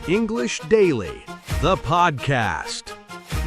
English Daily, the podcast.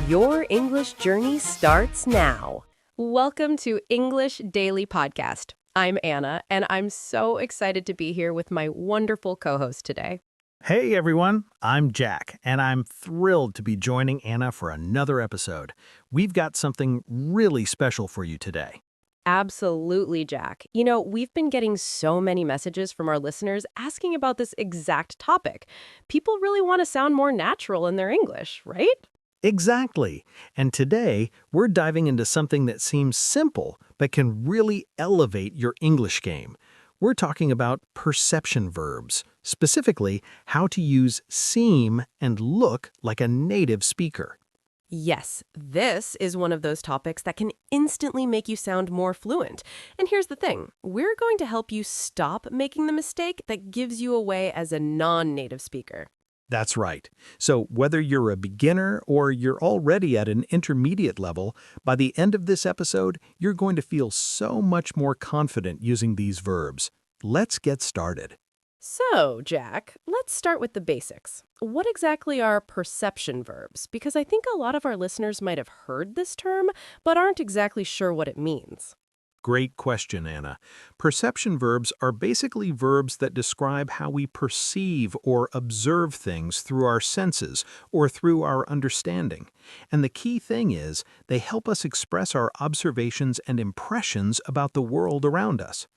Your English journey starts now. Welcome to English Daily Podcast. I'm Anna, and I'm so excited to be here with my wonderful co-host today. Hey everyone, I'm Jack, and I'm thrilled to be joining Anna for another episode. We've got something really special for you today. Absolutely, Jack. We've been getting so many messages from our listeners asking about this exact topic. People really want to sound more natural in their English, right? Exactly. And today, we're diving into something that seems simple, but can really elevate your English game. We're talking about perception verbs, specifically how to use seem and look like a native speaker. Yes, this is one of those topics that can instantly make you sound more fluent. And here's the thing, we're going to help you stop making the mistake that gives you away as a non-native speaker. That's right. So whether you're a beginner or you're already at an intermediate level, by the end of this episode, you're going to feel so much more confident using these verbs. Let's get started. So, Jack, let's start with the basics. What exactly are perception verbs? Because I think a lot of our listeners might have heard this term, but aren't exactly sure what it means. Great question, Anna. Perception verbs are basically verbs that describe how we perceive or observe things through our senses or through our understanding. And the key thing is, they help us express our observations and impressions about the world around us.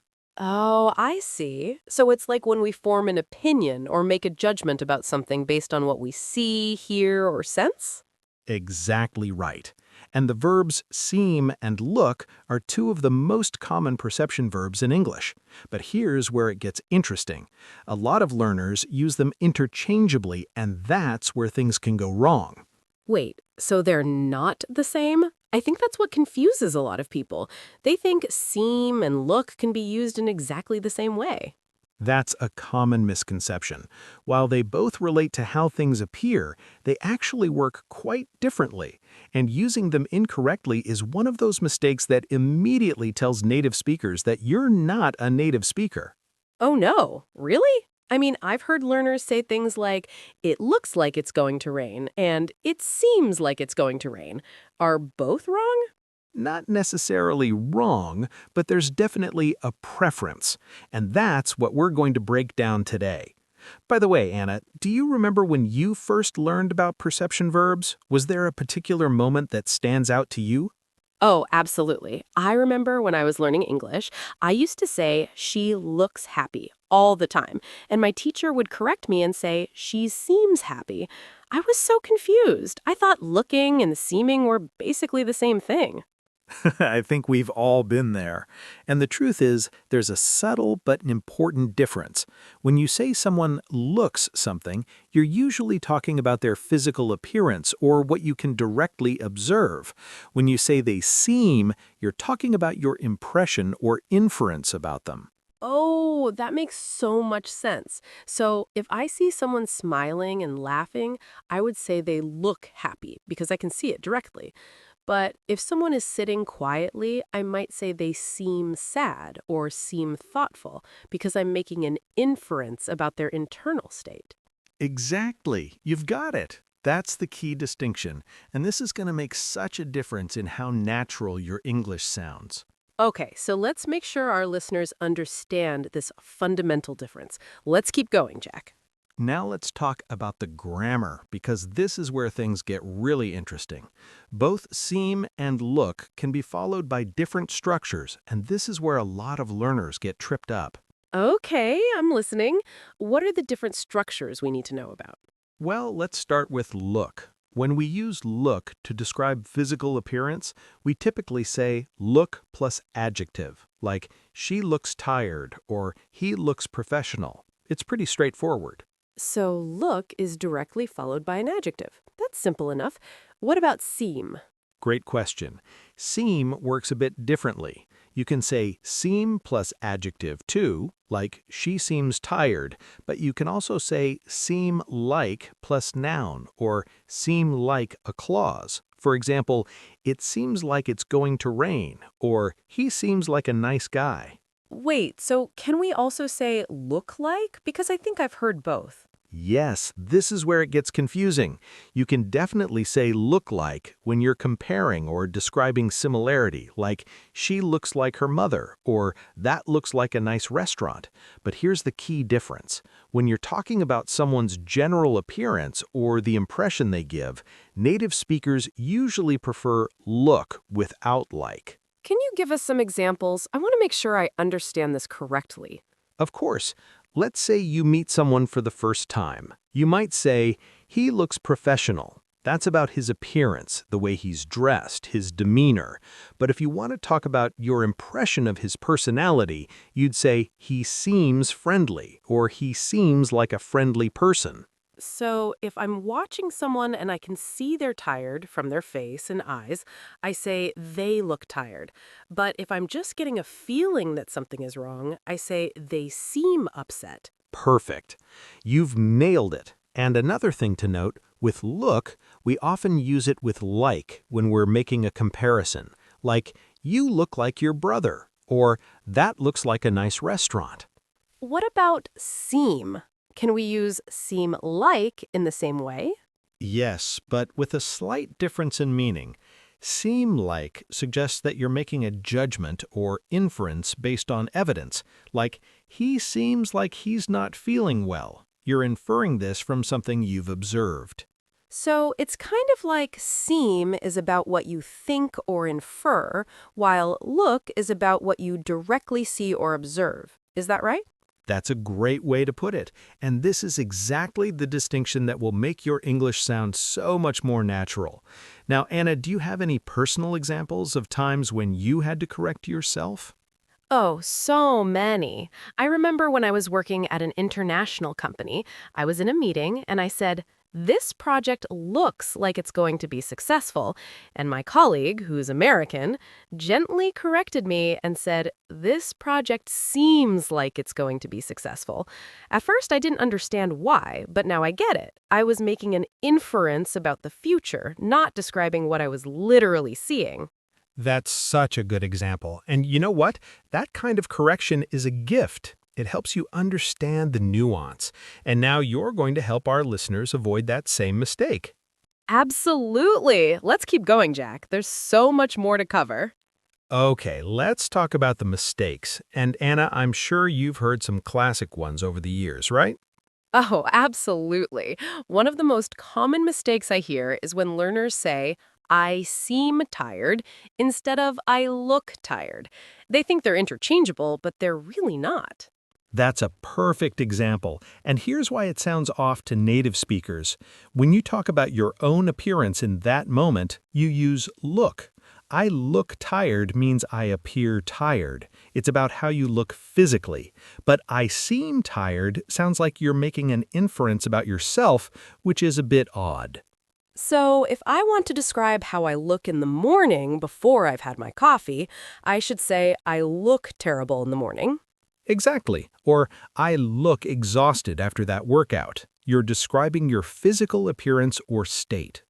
Oh, I see. So it's like when we form an opinion or make a judgment about something based on what we see, hear, or sense? Exactly right. And the verbs seem and look are two of the most common perception verbs in English. But here's where it gets interesting. A lot of learners use them interchangeably, and that's where things can go wrong. Wait, so they're not the same? I think that's what confuses a lot of people. They think seem and look can be used in exactly the same way. That's a common misconception. While they both relate to how things appear, they actually work quite differently. And using them incorrectly is one of those mistakes that immediately tells native speakers that you're not a native speaker. Oh no, really? I mean, I've heard learners say things like, it looks like it's going to rain, and it seems like it's going to rain. Are both wrong? Not necessarily wrong, but there's definitely a preference. And that's what we're going to break down today. By the way, Anna, do you remember when you first learned about perception verbs? Was there a particular moment that stands out to you? Oh, absolutely. I remember when I was learning English, I used to say, she looks happy all the time. And my teacher would correct me and say, she seems happy. I was so confused. I thought looking and seeming were basically the same thing. I think we've all been there. And the truth is, there's a subtle but important difference. When you say someone looks something, you're usually talking about their physical appearance or what you can directly observe. When you say they seem, you're talking about your impression or inference about them. Oh, that makes so much sense. So if I see someone smiling and laughing, I would say they look happy because I can see it directly. But if someone is sitting quietly, I might say they seem sad or seem thoughtful because I'm making an inference about their internal state. Exactly. You've got it. That's the key distinction. And this is going to make such a difference in how natural your English sounds. Okay, so let's make sure our listeners understand this fundamental difference. Let's keep going, Jack. Now let's talk about the grammar, because this is where things get really interesting. Both seem and look can be followed by different structures, and this is where a lot of learners get tripped up. Okay, I'm listening. What are the different structures we need to know about? Well, let's start with look. When we use look to describe physical appearance, we typically say look plus adjective, like she looks tired or he looks professional. It's pretty straightforward. So look is directly followed by an adjective. That's simple enough. What about seem? Great question. Seem works a bit differently. You can say seem plus adjective too, like she seems tired, but you can also say seem like plus noun or seem like a clause. For example, it seems like it's going to rain, or he seems like a nice guy. Wait, so can we also say look like? Because I think I've heard both. Yes, this is where it gets confusing. You can definitely say look like when you're comparing or describing similarity, like she looks like her mother or that looks like a nice restaurant. But here's the key difference. When you're talking about someone's general appearance or the impression they give, native speakers usually prefer look without like. Can you give us some examples? I want to make sure I understand this correctly. Of course, let's say you meet someone for the first time. You might say, he looks professional. That's about his appearance, the way he's dressed, his demeanor. But if you want to talk about your impression of his personality, you'd say, he seems friendly, or he seems like a friendly person. So, if I'm watching someone and I can see they're tired from their face and eyes, I say they look tired. But if I'm just getting a feeling that something is wrong, I say they seem upset. Perfect. You've nailed it. And another thing to note, with look, we often use it with like when we're making a comparison. Like, you look like your brother, or that looks like a nice restaurant. What about seem? Can we use seem like in the same way? Yes, but with a slight difference in meaning. Seem like suggests that you're making a judgment or inference based on evidence, like, he seems like he's not feeling well. You're inferring this from something you've observed. So it's kind of like seem is about what you think or infer, while look is about what you directly see or observe. Is that right? That's a great way to put it, and this is exactly the distinction that will make your English sound so much more natural. Now, Anna, do you have any personal examples of times when you had to correct yourself? Oh, so many. I remember when I was working at an international company, I was in a meeting and I said, "This project looks like it's going to be successful." And my colleague, who's American, gently corrected me and said, "This project seems like it's going to be successful." At first, I didn't understand why, but now I get it. I was making an inference about the future, not describing what I was literally seeing. That's such a good example. And you know what? That kind of correction is a gift. It helps you understand the nuance. And now you're going to help our listeners avoid that same mistake. Absolutely. Let's keep going, Jack. There's so much more to cover. Okay, let's talk about the mistakes. And Anna, I'm sure you've heard some classic ones over the years, right? Oh, absolutely. One of the most common mistakes I hear is when learners say, "I seem tired," instead of "I look tired." They think they're interchangeable, but they're really not. That's a perfect example, and here's why it sounds off to native speakers. When you talk about your own appearance in that moment, you use look. I look tired means I appear tired. It's about how you look physically. But I seem tired sounds like you're making an inference about yourself, which is a bit odd. So, if I want to describe how I look in the morning before I've had my coffee, I should say I look terrible in the morning. Exactly. Or, I look exhausted after that workout. You're describing your physical appearance or state.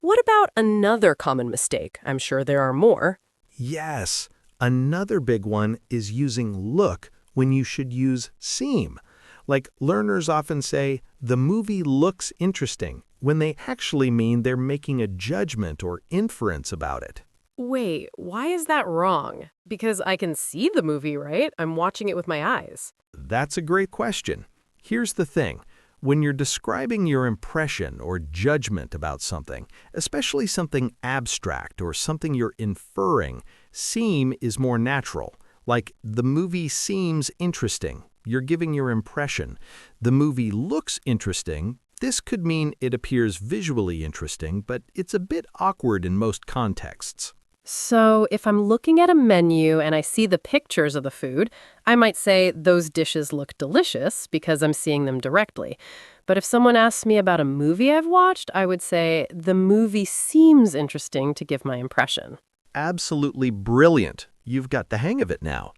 What about another common mistake? I'm sure there are more. Yes. Another big one is using look when you should use seem. Like learners often say, the movie looks interesting, when they actually mean they're making a judgment or inference about it. Wait, why is that wrong? Because I can see the movie, right? I'm watching it with my eyes. That's a great question. Here's the thing. When you're describing your impression or judgment about something, especially something abstract or something you're inferring, seem is more natural. Like, the movie seems interesting. You're giving your impression. The movie looks interesting. This could mean it appears visually interesting, but it's a bit awkward in most contexts. So, if I'm looking at a menu and I see the pictures of the food, I might say those dishes look delicious because I'm seeing them directly. But if someone asks me about a movie I've watched, I would say the movie seems interesting to give my impression. Absolutely brilliant. You've got the hang of it now.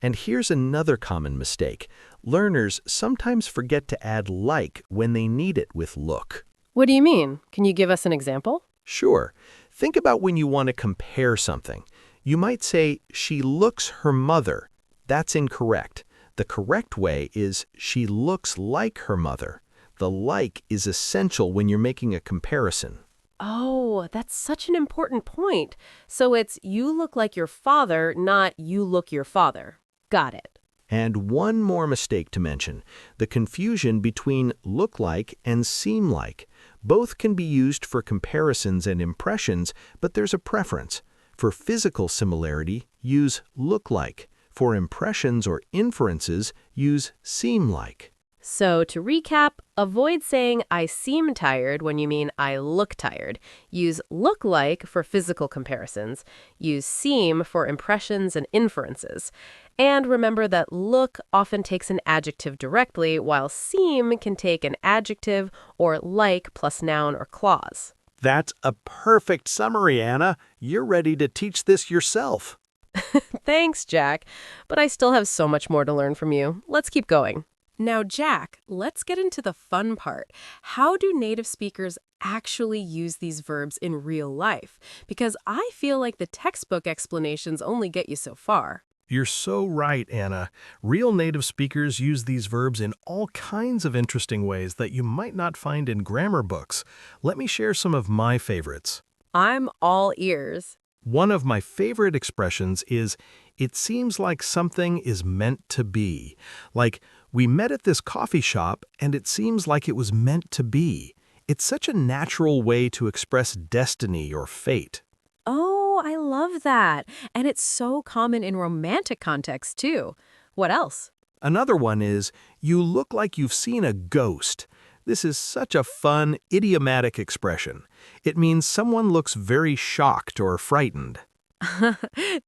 And here's another common mistake. Learners sometimes forget to add like when they need it with look. What do you mean? Can you give us an example? Sure. Think about when you want to compare something. You might say, she looks her mother. That's incorrect. The correct way is, she looks like her mother. the like is essential when you're making a comparison. Oh, that's such an important point. So it's you look like your father, not you look your father. Got it. And one more mistake to mention, the confusion between look like and seem like. Both can be used for comparisons and impressions, but there's a preference. For physical similarity, use look like. For impressions or inferences, use seem like. So to recap, avoid saying I seem tired when you mean I look tired. Use look like for physical comparisons. Use seem for impressions and inferences. And remember that look often takes an adjective directly, while seem can take an adjective or like plus noun or clause. That's a perfect summary, Anna. You're ready to teach this yourself. Thanks, Jack. But I still have so much more to learn from you. Let's keep going. Now, Jack, let's get into the fun part. How do native speakers actually use these verbs in real life? Because I feel like the textbook explanations only get you so far. You're so right, Anna. Real native speakers use these verbs in all kinds of interesting ways that you might not find in grammar books. Let me share some of my favorites. I'm all ears. One of my favorite expressions is, it seems like something is meant to be. Like, we met at this coffee shop and it seems like it was meant to be. It's such a natural way to express destiny or fate. Oh, I love that. And it's so common in romantic contexts, too. What else? Another one is, you look like you've seen a ghost. This is such a fun, idiomatic expression. It means someone looks very shocked or frightened.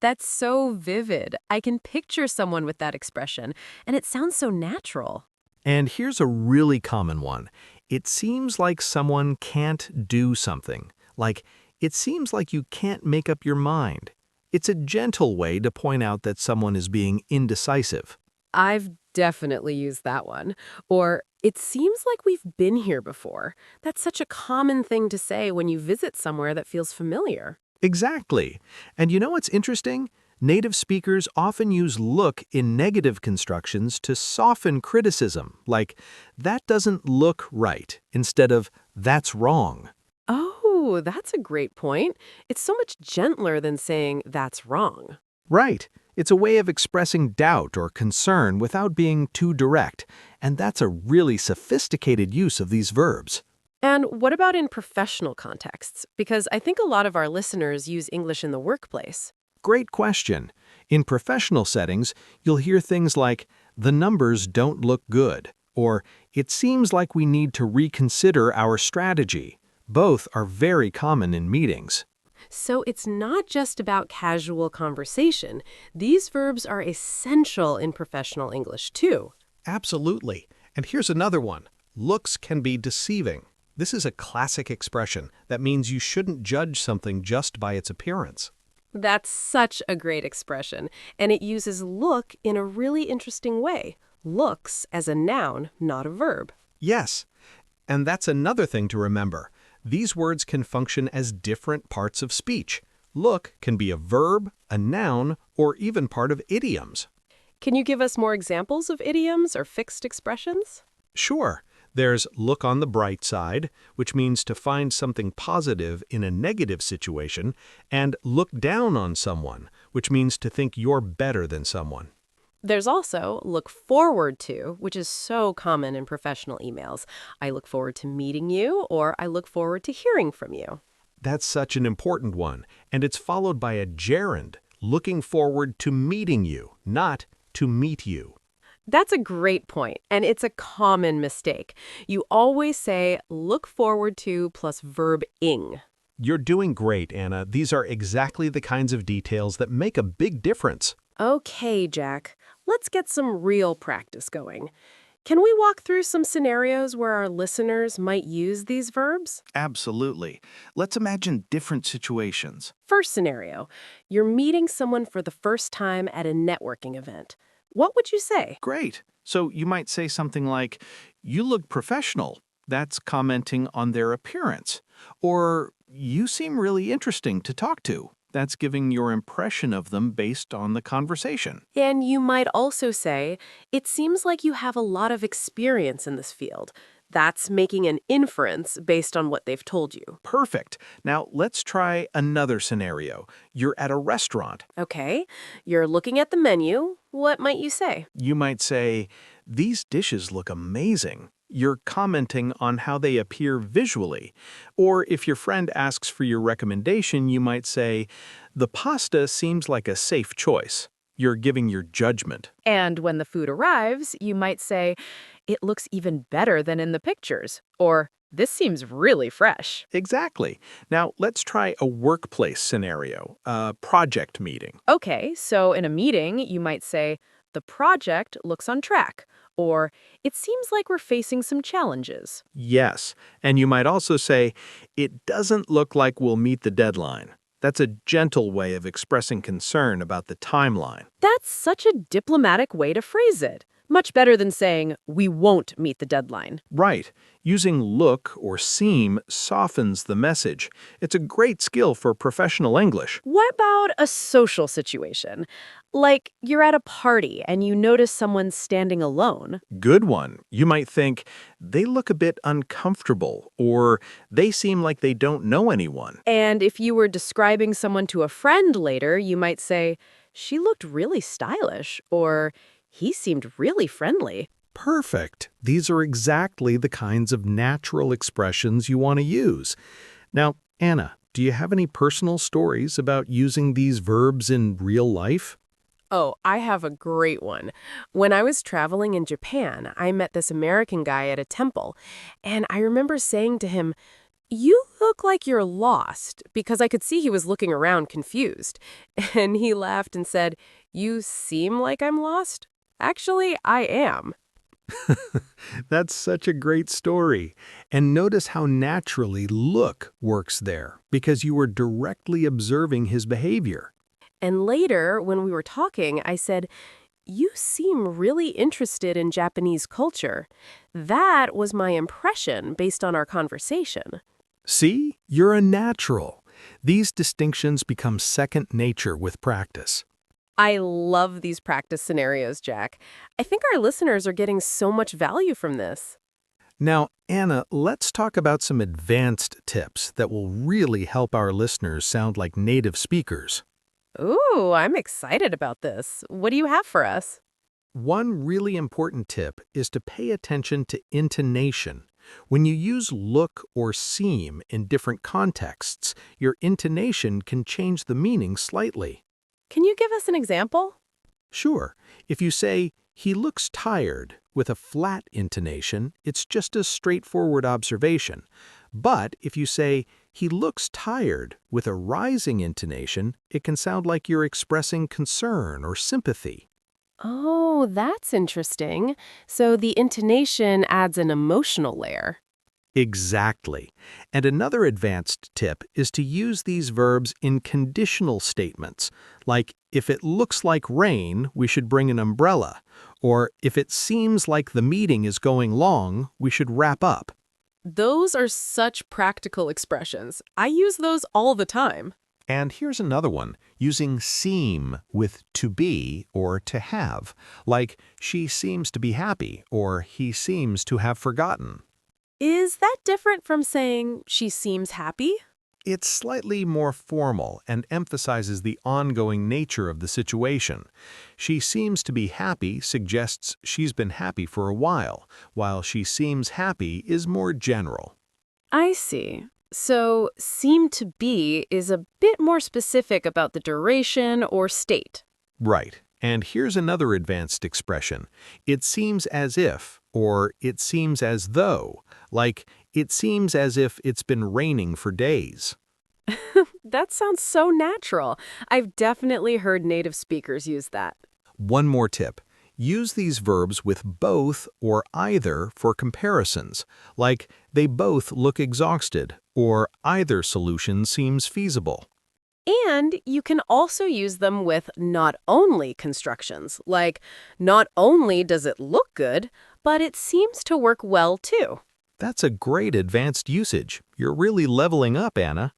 That's so vivid. I can picture someone with that expression, and it sounds so natural. And here's a really common one. It seems like someone can't do something. Like, it seems like you can't make up your mind. It's a gentle way to point out that someone is being indecisive. I've definitely used that one. Or, it seems like we've been here before. That's such a common thing to say when you visit somewhere that feels familiar. Exactly. And you know what's interesting? Native speakers often use look in negative constructions to soften criticism, like, that doesn't look right, instead of, that's wrong. Oh, that's a great point. It's so much gentler than saying that's wrong. Right. It's a way of expressing doubt or concern without being too direct, and that's a really sophisticated use of these verbs. And what about in professional contexts? Because I think a lot of our listeners use English in the workplace. Great question. In professional settings, you'll hear things like, the numbers don't look good, or it seems like we need to reconsider our strategy. Both are very common in meetings. So it's not just about casual conversation. These verbs are essential in professional English, too. Absolutely. And here's another one. Looks can be deceiving. This is a classic expression that means you shouldn't judge something just by its appearance. That's such a great expression, and it uses look in a really interesting way. Looks as a noun, not a verb. Yes, and that's another thing to remember. These words can function as different parts of speech. Look can be a verb, a noun, or even part of idioms. Can you give us more examples of idioms or fixed expressions? Sure. There's look on the bright side, which means to find something positive in a negative situation, and look down on someone, which means to think you're better than someone. There's also look forward to, which is so common in professional emails. I look forward to meeting you, or I look forward to hearing from you. That's such an important one, and it's followed by a gerund, looking forward to meeting you, not to meet you. That's a great point, and it's a common mistake. You always say look forward to plus verb ing. You're doing great, Anna. These are exactly the kinds of details that make a big difference. Okay, Jack, let's get some real practice going. Can we walk through some scenarios where our listeners might use these verbs? Absolutely. Let's imagine different situations. First scenario, you're meeting someone for the first time at a networking event. What would you say? Great. So you might say something like, you look professional. That's commenting on their appearance. Or, you seem really interesting to talk to. That's giving your impression of them based on the conversation. And you might also say, it seems like you have a lot of experience in this field. That's making an inference based on what they've told you. Perfect. Now, let's try another scenario. You're at a restaurant. Okay, you're looking at the menu. What might you say? You might say, "These dishes look amazing." You're commenting on how they appear visually. Or if your friend asks for your recommendation, you might say, "The pasta seems like a safe choice." You're giving your judgment. And when the food arrives, you might say, "It looks even better than in the pictures," or "This seems really fresh." Exactly. Now, let's try a workplace scenario, a project meeting. Okay, so in a meeting, you might say, "The project looks on track," or "It seems like we're facing some challenges." Yes, and you might also say, "It doesn't look like we'll meet the deadline." That's a gentle way of expressing concern about the timeline. That's such a diplomatic way to phrase it. Much better than saying, "We won't meet the deadline." Right. Using look or seem softens the message. It's a great skill for professional English. What about a social situation? Like you're at a party and you notice someone standing alone. Good one. You might think, "They look a bit uncomfortable," or "They seem like they don't know anyone." And if you were describing someone to a friend later, you might say, "She looked really stylish," or "He seemed really friendly." Perfect. These are exactly the kinds of natural expressions you want to use. Now, Anna, do you have any personal stories about using these verbs in real life? Oh, I have a great one. When I was traveling in Japan, I met this American guy at a temple, and I remember saying to him, "You look like you're lost," because I could see he was looking around confused. And he laughed and said, "You seem like I'm lost? Actually, I am." That's such a great story. And notice how naturally look works there, because you were directly observing his behavior. And later, when we were talking, I said, "You seem really interested in Japanese culture." That was my impression based on our conversation. See, you're a natural. These distinctions become second nature with practice. I love these practice scenarios, Jack. I think our listeners are getting so much value from this. Now, Anna, let's talk about some advanced tips that will really help our listeners sound like native speakers. Ooh, I'm excited about this. What do you have for us? One really important tip is to pay attention to intonation. When you use look or seem in different contexts, your intonation can change the meaning slightly. Can you give us an example? Sure, if you say, "He looks tired," with a flat intonation, it's just a straightforward observation. But if you say, "He looks tired," with a rising intonation, it can sound like you're expressing concern or sympathy. Oh, that's interesting. So the intonation adds an emotional layer. Exactly. And another advanced tip is to use these verbs in conditional statements, like, "If it looks like rain, we should bring an umbrella," or "If it seems like the meeting is going long, we should wrap up." Those are such practical expressions. I use those all the time. And here's another one, using seem with to be or to have, like, "She seems to be happy," or "He seems to have forgotten." Is that different from saying she seems happy? It's slightly more formal and emphasizes the ongoing nature of the situation. "She seems to be happy" suggests she's been happy for a while "she seems happy" is more general. I see. So seem to be is a bit more specific about the duration or state. Right. And here's another advanced expression. "It seems as if," or "it seems as though," like, "It seems as if it's been raining for days." That sounds so natural. I've definitely heard native speakers use that. One more tip. Use these verbs with both or either for comparisons, like, "They both look exhausted," or "Either solution seems feasible." And you can also use them with not only constructions, like, "Not only does it look good, but it seems to work well too." That's a great advanced usage. You're really leveling up, Anna.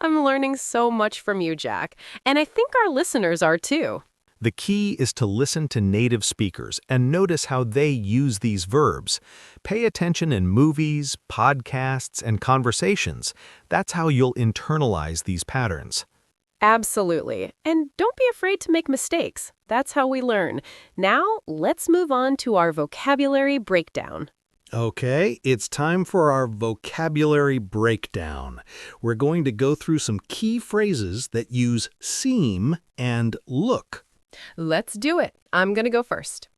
I'm learning so much from you, Jack, and I think our listeners are too. The key is to listen to native speakers and notice how they use these verbs. Pay attention in movies, podcasts, and conversations. That's how you'll internalize these patterns. Absolutely. And don't be afraid to make mistakes. That's how we learn. Now, let's move on to our vocabulary breakdown. Okay, it's time for our vocabulary breakdown. We're going to go through some key phrases that use seem and look. Let's do it. I'm going to go first.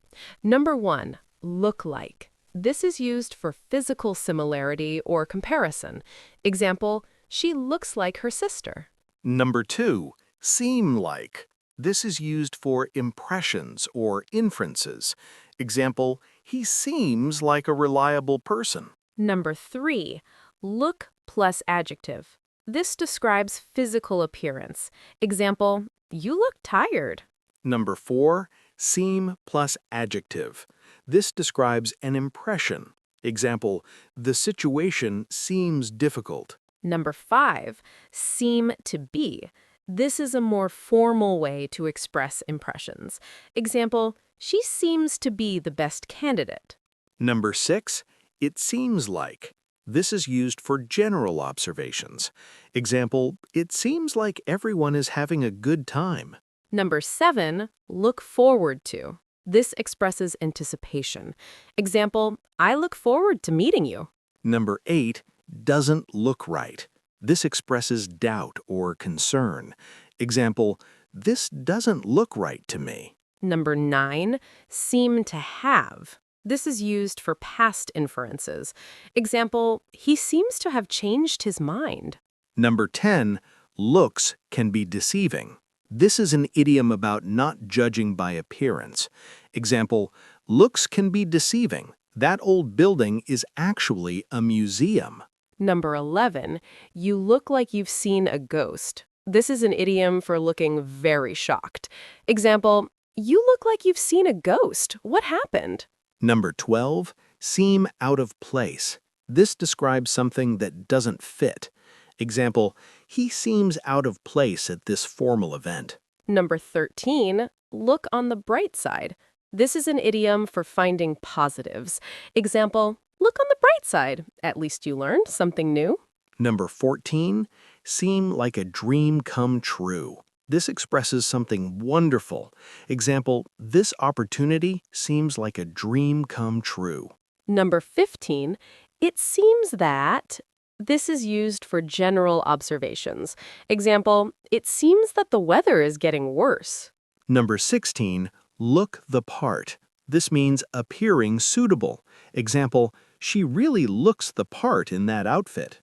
Number 1, look like. This is used for physical similarity or comparison. Example, she looks like her sister. Number 2, seem like. This is used for impressions or inferences. Example, he seems like a reliable person. Number 3, look plus adjective. This describes physical appearance. Example, you look tired. Number 4, seem plus adjective. This describes an impression. Example, the situation seems difficult. Number 5, seem to be. This is a more formal way to express impressions. Example, she seems to be the best candidate. Number 6, it seems like. This is used for general observations. Example, it seems like everyone is having a good time. Number 7, look forward to. This expresses anticipation. Example, I look forward to meeting you. Number 8, doesn't look right. This expresses doubt or concern. Example, this doesn't look right to me. Number 9, seem to have. This is used for past inferences. Example, he seems to have changed his mind. Number 10, looks can be deceiving. This is an idiom about not judging by appearance. Example, looks can be deceiving. That old building is actually a museum. Number 11, you look like you've seen a ghost. This is an idiom for looking very shocked. Example, you look like you've seen a ghost. What happened? Number 12, seem out of place. This describes something that doesn't fit. Example, he seems out of place at this formal event. Number 13, look on the bright side. This is an idiom for finding positives. Example, look on the bright side. At least you learned something new. Number 14, seem like a dream come true. This expresses something wonderful. Example, this opportunity seems like a dream come true. Number 15, it seems that. This is used for general observations. Example, it seems that the weather is getting worse. Number 16, look the part. This means appearing suitable. Example, she really looks the part in that outfit.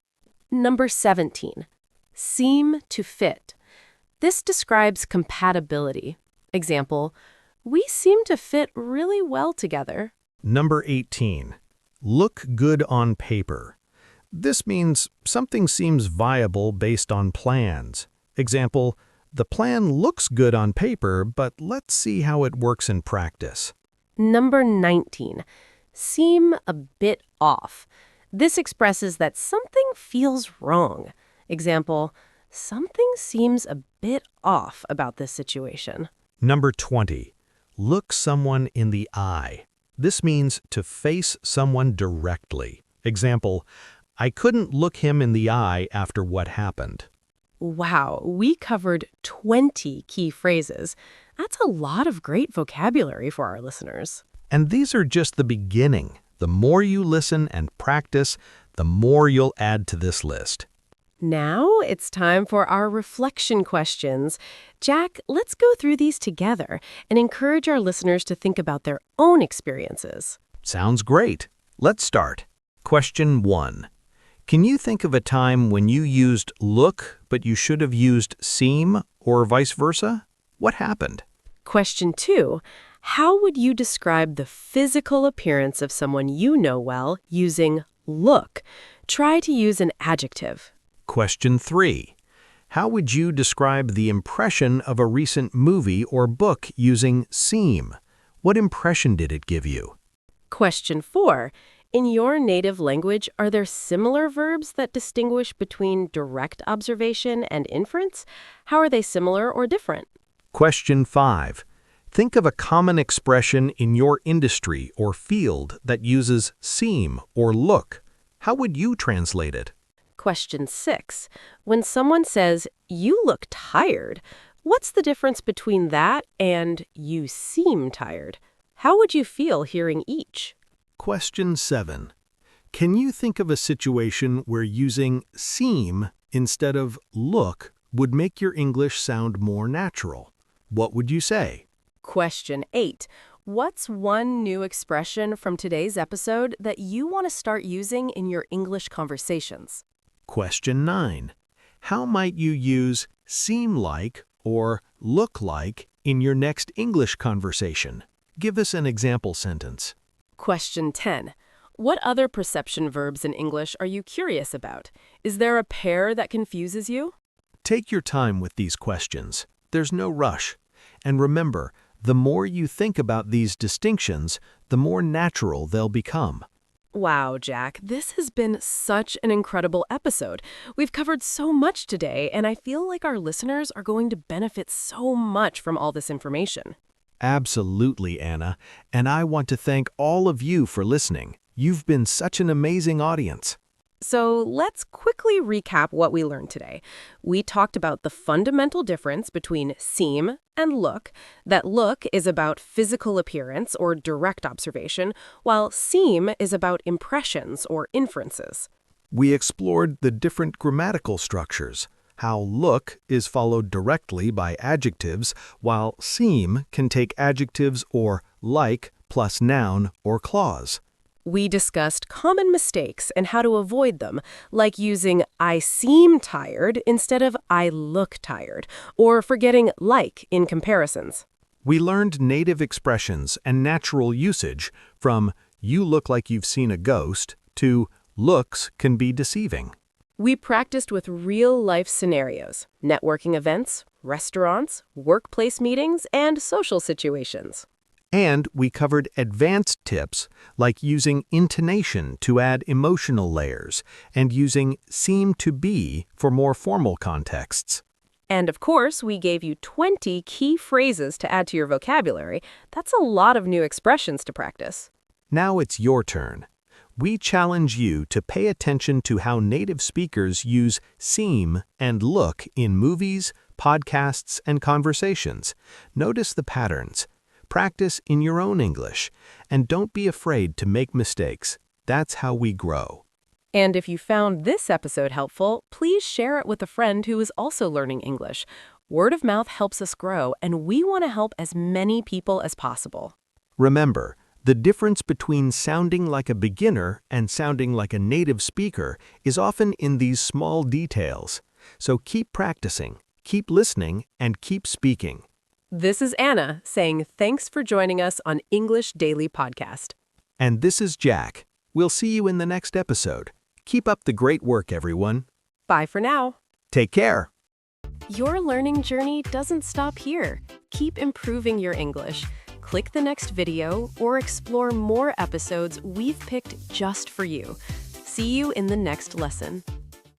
Number 17, seem to fit. This describes compatibility. Example, we seem to fit really well together. Number 18, look good on paper. This means something seems viable based on plans. Example, the plan looks good on paper, but let's see how it works in practice. Number 19, seem a bit off. This expresses that something feels wrong. Example, something seems a bit off about this situation. Number 20, look someone in the eye. This means to face someone directly. Example, I couldn't look him in the eye after what happened. Wow, we covered 20 key phrases. That's a lot of great vocabulary for our listeners. And these are just the beginning. The more you listen and practice, the more you'll add to this list. Now it's time for our reflection questions. Jack, let's go through these together and encourage our listeners to think about their own experiences. Sounds great. Let's start. Question 1. Can you think of a time when you used look, but you should have used seem, or vice versa? What happened? Question 2. How would you describe the physical appearance of someone you know well using look? Try to use an adjective. Question 3. How would you describe the impression of a recent movie or book using seem? What impression did it give you? Question 4. In your native language, are there similar verbs that distinguish between direct observation and inference? How are they similar or different? Question 5. Think of a common expression in your industry or field that uses seem or look. How would you translate it? Question 6. When someone says, "You look tired," what's the difference between that and "you seem tired"? How would you feel hearing each? Question 7. Can you think of a situation where using seem instead of look would make your English sound more natural? What would you say? Question 8. What's one new expression from today's episode that you want to start using in your English conversations? Question 9. How might you use seem like or look like in your next English conversation? Give us an example sentence. Question 10. What other perception verbs in English are you curious about? Is there a pair that confuses you? Take your time with these questions. There's no rush. And remember, the more you think about these distinctions, the more natural they'll become. Wow, Jack, this has been such an incredible episode. We've covered so much today, and I feel like our listeners are going to benefit so much from all this information. Absolutely, Anna. And I want to thank all of you for listening. You've been such an amazing audience. So let's quickly recap what we learned today. We talked about the fundamental difference between seem and look, that look is about physical appearance or direct observation, while seem is about impressions or inferences. We explored the different grammatical structures, how look is followed directly by adjectives, while seem can take adjectives or like plus noun or clause. We discussed common mistakes and how to avoid them, like using "I seem tired" instead of "I look tired," or forgetting "like" in comparisons. We learned native expressions and natural usage from "you look like you've seen a ghost" to "looks can be deceiving." We practiced with real-life scenarios, networking events, restaurants, workplace meetings, and social situations. And we covered advanced tips like using intonation to add emotional layers and using seem to be for more formal contexts. And of course, we gave you 20 key phrases to add to your vocabulary. That's a lot of new expressions to practice. Now it's your turn. We challenge you to pay attention to how native speakers use seem and look in movies, podcasts, and conversations. Notice the patterns. Practice in your own English, and don't be afraid to make mistakes. That's how we grow. And if you found this episode helpful, please share it with a friend who is also learning English. Word of mouth helps us grow, and we want to help as many people as possible. Remember, the difference between sounding like a beginner and sounding like a native speaker is often in these small details. So keep practicing, keep listening, and keep speaking. This is Anna saying thanks for joining us on English Daily Podcast. And this is Jack. We'll see you in the next episode. Keep up the great work, everyone. Bye for now. Take care. Your learning journey doesn't stop here. Keep improving your English. Click the next video or explore more episodes we've picked just for you. See you in the next lesson.